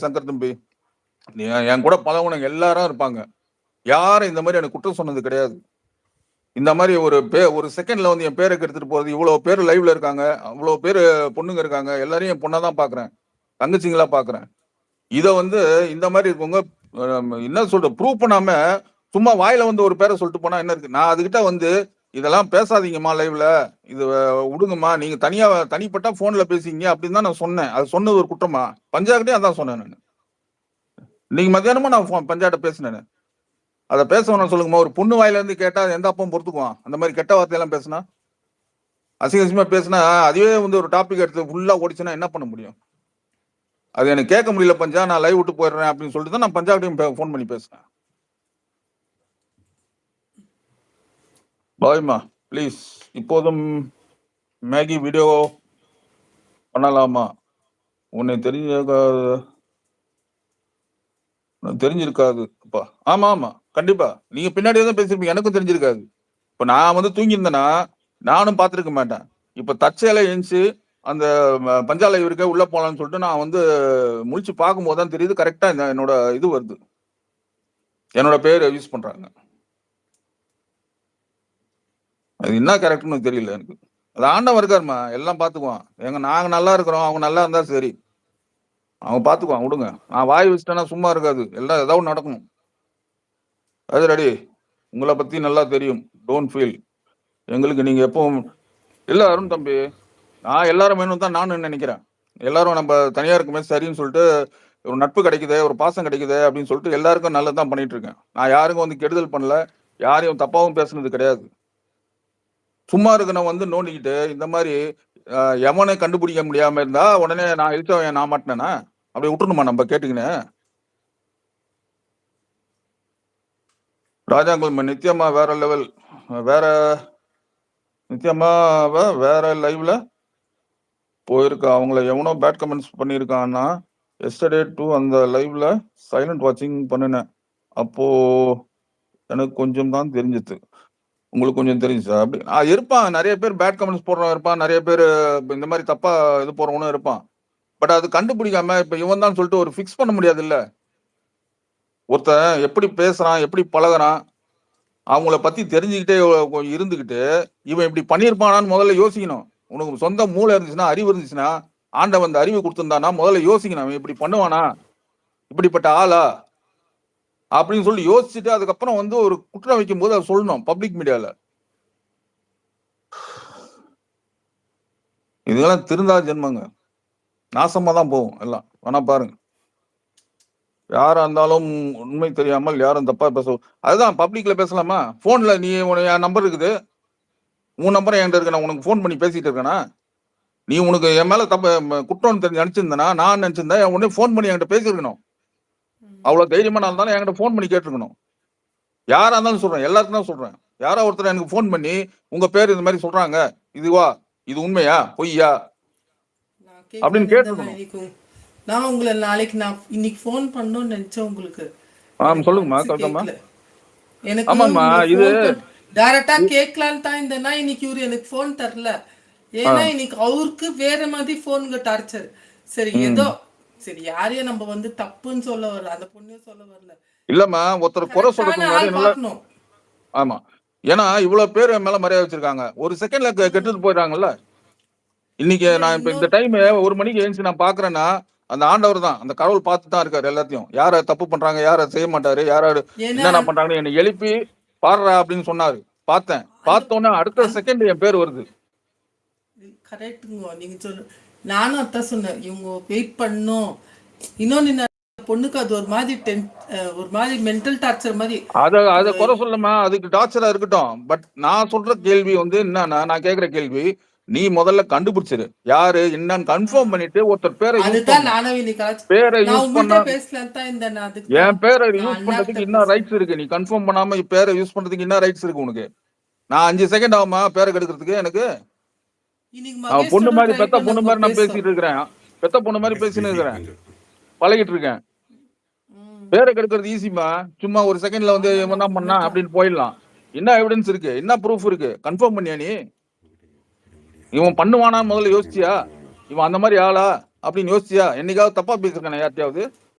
சங்கர் தம்பி. என் கூட பழகுனவங்க எல்லாரும் இருப்பாங்க. யாரும் இந்த மாதிரி எனக்கு குற்றம் சொன்னது கிடையாது. இந்த மாதிரி ஒரு செகண்ட்ல வந்து என் பேரை கெடுத்துட்டு போறது, இவ்வளவு பேர் லைவ்ல இருக்காங்க, அவ்வளவு பேர் பொண்ணுங்க இருக்காங்க, எல்லாரையும் என் பொண்ணா தான் பாக்குறேன், தங்கச்சிங்களா பாக்குறேன். இத வந்து இந்த மாதிரி இருக்கவங்க என்ன சொல்ற ப்ரூவ் பண்ணாம சும்மா வாயில வந்து ஒரு பேரை சொல்லிட்டு போனா என்ன இருக்கு? நான் அதுகிட்ட வந்து இதெல்லாம் பேசாதீங்கம்மா லைவ்ல, இது விடுங்கம்மா, நீங்க தனிப்பட்ட போன்ல பேசிங்க அப்படின்னு தான் நான் சொன்னேன். அது சொன்னது ஒரு குற்றமா? பஞ்சாகிட்டே அதான் சொன்னேன் நான். இன்னைக்கு மத்தியானமா நான் பஞ்சாட்ட பேசினேன். அதை பேசணும் சொல்லுங்கம்மா. ஒரு பொண்ணு வாயில இருந்து கேட்டா எந்த அப்பவும் பொறுத்துக்குவான்? அந்த மாதிரி கெட்ட வார்த்தையெல்லாம் பேசினா, அசிங்கமா பேசினா, அதுவே வந்து ஒரு டாபிக் எடுத்து ஃபுல்லா ஓடிச்சுன்னா என்ன பண்ண முடியும்? அது எனக்கு கேட்க முடியல பஞ்சா, நான் லைவ் விட்டு போயிடுறேன் அப்படின்னு சொல்லிட்டு தான் நான் பஞ்சாப்டையும் ஃபோன் பண்ணி பேசுறேன். பாய்மா ப்ளீஸ், இப்போதும் மேகி வீடியோ பண்ணலாமா? உன்னை தெரிஞ்சிருக்காது அப்பா. ஆமா ஆமா கண்டிப்பா, நீங்க பின்னாடியே தான் பேசிருப்பீங்க, எனக்கும் தெரிஞ்சிருக்காது. இப்ப நான் வந்து தூங்கியிருந்தேன்னா நானும் பார்த்திருக்க மாட்டேன். இப்ப தற்செயலா எழுந்துச்சு அந்த பஞ்சாலை இருக்க உள்ள போலான்னு சொல்லிட்டு நான் வந்து முழிச்சு பார்க்கும்போது தான் தெரியுது, கரெக்டா என்னோட இது வருது, என்னோட பேர் யூஸ் பண்றாங்க. அது என்ன கேரக்டர்னு தெரியல எனக்கு. அது ஆண்டவன் இருக்காருமா, எல்லாம் பாத்துக்குவான். நாங்க நல்லா இருக்கிறோம், அவங்க நல்லா இருந்தா சரி, அவன் பாத்துக்குவான், விடுங்க. நான் வாய் வச்சுட்டேன்னா சும்மா இருக்காது, எல்லாம் ஏதாவது நடக்கணும். அது ரெடி, உங்களை பத்தி நல்லா தெரியும், டோன்ட் ஃபீல். எங்களுக்கு நீங்க எப்பவும் இல்ல அருண் தம்பி, நான் எல்லாரும் வேணும் தான் நானும் நினைக்கிறேன். எல்லாரும் நம்ம தனியா இருக்குமே சரின்னு சொல்லிட்டு ஒரு நட்பு கிடைக்குது, ஒரு பாசம் கிடைக்குது அப்படின்னு சொல்லிட்டு எல்லாருக்கும் நல்லதான் பண்ணிட்டு இருக்கேன். நான் யாருக்கும் வந்து கெடுதல் பண்ணல, யாரையும் தப்பாவும் பேசுனது கிடையாது. சும்மா இருக்கணும் வந்து நோண்டிக்கிட்டு இந்த மாதிரி எவனை கண்டுபிடிக்க முடியாம இருந்தா உடனே நான் இருக்கவன் நான் மாட்டினேனா? அப்படி விட்டுணுமா நம்ம கேட்டுக்கினேன்? ராஜாங்குல்ம நித்யமா வேற லெவல், வேற நித்யமா வேற லைவ்ல போயிருக்கா. அவங்கள எவனோ பேட் கமெண்ட்ஸ் பண்ணியிருக்கான்னா எஸ்டர்டே டூ அந்த லைவ்ல சைலண்ட் வாட்சிங் பண்ணினேன். அப்போ எனக்கு கொஞ்சம் தான் தெரிஞ்சது, உங்களுக்கு கொஞ்சம் தெரிஞ்சு அப்படி இருப்பான். நிறைய பேர் பேட் கமெண்ட்ஸ் போடுறவன் இருப்பான், நிறைய பேர் இந்த மாதிரி தப்பா இது போறவனும் இருப்பான். பட் அது கண்டுபிடிக்காம இப்ப இவன் தான் சொல்லிட்டு ஒரு ஃபிக்ஸ் பண்ண முடியாது இல்ல. ஒருத்தன் எப்படி பேசுறான், எப்படி பழகுறான், அவங்கள பத்தி தெரிஞ்சுக்கிட்டே இருந்துகிட்டு இவன் இப்படி பண்ணியிருப்பானான்னு முதல்ல யோசிக்கணும். உனக்கு சொந்த மூளை இருந்துச்சுன்னா, அறிவு இருந்துச்சுன்னா, ஆண்டவன் அந்த அறிவு கொடுத்திருந்தானா முதல்ல யோசிக்கணும். அவன் இப்படி பண்ணுவானா, இப்படிப்பட்ட ஆளா அப்படின்னு சொல்லி யோசிச்சுட்டு அதுக்கப்புறம் வந்து ஒரு குற்றம் வைக்கும் போது அதை சொல்லணும் பப்ளிக் மீடியால. இதெல்லாம் திருந்தா ஜென்மங்க, நாசமா தான் போகும் எல்லாம். வேணா பாருங்க, யாரா இருந்தாலும் உண்மை தெரியாமல் யாரும் தப்பா பேச. அதுதான் பப்ளிக்ல பேசலாமா? போன்ல நீ என் நம்பர் இருக்குது, உன் நம்பர் என்கிட்ட இருக்கு, நான் உனக்கு போன் பண்ணி பேசிட்டு இருக்கேனா? நீ உனக்கு என் மேல தப்பு குற்றம் தெரிஞ்சு நினைச்சிருந்தனா, நான் நினைச்சிருந்தேன் உடனே போன் பண்ணி என்கிட்ட பேசிருக்கணும். அவ்வளவு தைரியமா நான் இருந்தாலும் என்கிட்ட போன் பண்ணி கேட்டிருக்கணும். யாரா இருந்தாலும் சொல்றேன், எல்லாருக்கும் தான் சொல்றேன். யாரோ ஒருத்தர் எனக்கு போன் பண்ணி உங்க பேர் இந்த மாதிரி சொல்றாங்க, இதுவா, இது உண்மையா பொய்யா அப்படின்னு கேட்டிருக்கணும். நான் உங்களை நாளைக்கு நான் இன்னைக்கு ஃபோன் பண்ணணும்னு நினைச்சேன் உங்களுக்கு. சொல்லுங்கம்மா கவிதம்மா. எனக்கு ஆமாம்மா, இது டைரக்டா கேட்கலான்னு தான் இருந்தேன்னா இன்னைக்கு இவரு எனக்கு ஃபோன் தரல. ஏன்னா இன்னைக்கு அவருக்கு வேற மாதிரி ஃபோனுங்க டார்ச்சர். சரி ஏதோ சரி, யாரையும் நம்ம வந்து தப்புன்னு சொல்ல வரல, அந்த பொண்ணையும் சொல்ல வரல. இல்லம்மா, ஒருத்தர் குறை சொல்றதுக்கு முன்னாடி நல்லா. ஆமா, ஏன்னா இவ்வளவு பேர் என் மேல மரியாதை வச்சிருக்காங்க, ஒரு செகண்ட்ல கெட்டுட்டு போயிடுறாங்கல்ல. இன்னைக்கு நான் இப்ப இந்த டைம் 1 மணிக்கு எழுந்து நான் பாக்குறேன்னா அந்த ஆண்டவர் தான், அந்த கடவுள் பார்த்து தான் இருக்காரு எல்லாத்தையும். யார தப்பு பண்றாங்க, யார செய்ய மாட்டாரு, யாரு என்னென்ன பண்றாங்கன்னு என்னை எழுப்பி பாடுறா அப்படின்னு சொன்னாரு. பார்த்தேன், பார்த்தோன்னே அடுத்த செகண்ட் என் பேர் வருது. கரெக்ட்டுங்க நீங்க சொல்லு. நானும் அதான் சொன்னேன், இவங்க வெயிட் பண்ணும். இன்னொன்னு பொண்ணுக்கு அது ஒரு மாதிரி மென்டல் டார்ச்சர் மாதிரி. அத குறை சொல்லமா, அதுக்கு டார்ச்சரா இருக்கட்டும். பட் நான் சொல்ற கேள்வி வந்து என்னன்னா, நான் கேக்குற கேள்வி, நீ முதல்ல கண்டுபிடிச்சிரு யாரு என்னன்னு கன்ஃபார்ம் பண்ணிட்டு ஒருத்தர் பேரை யூஸ் பண்ண. பேரை யூஸ் பண்ண என் பேரை யூஸ் பண்றதுக்கு என்ன ரைட்ஸ் இருக்கு? நீ கன்ஃபார்ம் பண்ணாம பேரை யூஸ் பண்றதுக்கு என்ன ரைட்ஸ் இருக்கு உனக்கு? நான் 5 செகண்ட் ஆகுமா பேரை கெடுக்கிறதுக்கு? எனக்கு பொண்ணு மாதிரி பெத்த பொண்ணு மாதிரி நான் பேசிட்டு இருக்கிறேன், பெத்த பொண்ணு மாதிரி பேசிட்டு இருக்கிறேன், பழகிட்டு இருக்கேன். பேரை கெடுக்கிறது ஈஸிமா, சும்மா ஒரு செகண்ட்ல வந்து என்ன பண்ணா அப்படின்னு போயிடலாம். என்ன எவிடன்ஸ் இருக்கு, என்ன ப்ரூஃப் இருக்கு? கன்ஃபார்ம் பண்ணியா நீ? இவன் பண்ணுவானா முதல்ல யோசிச்சியா? இவன் அந்த மாதிரி ஆளா அப்படின்னு யோசிச்சியா? என்னைக்காவது தப்பா பேசிருக்கானே யார்ட்டையாவது?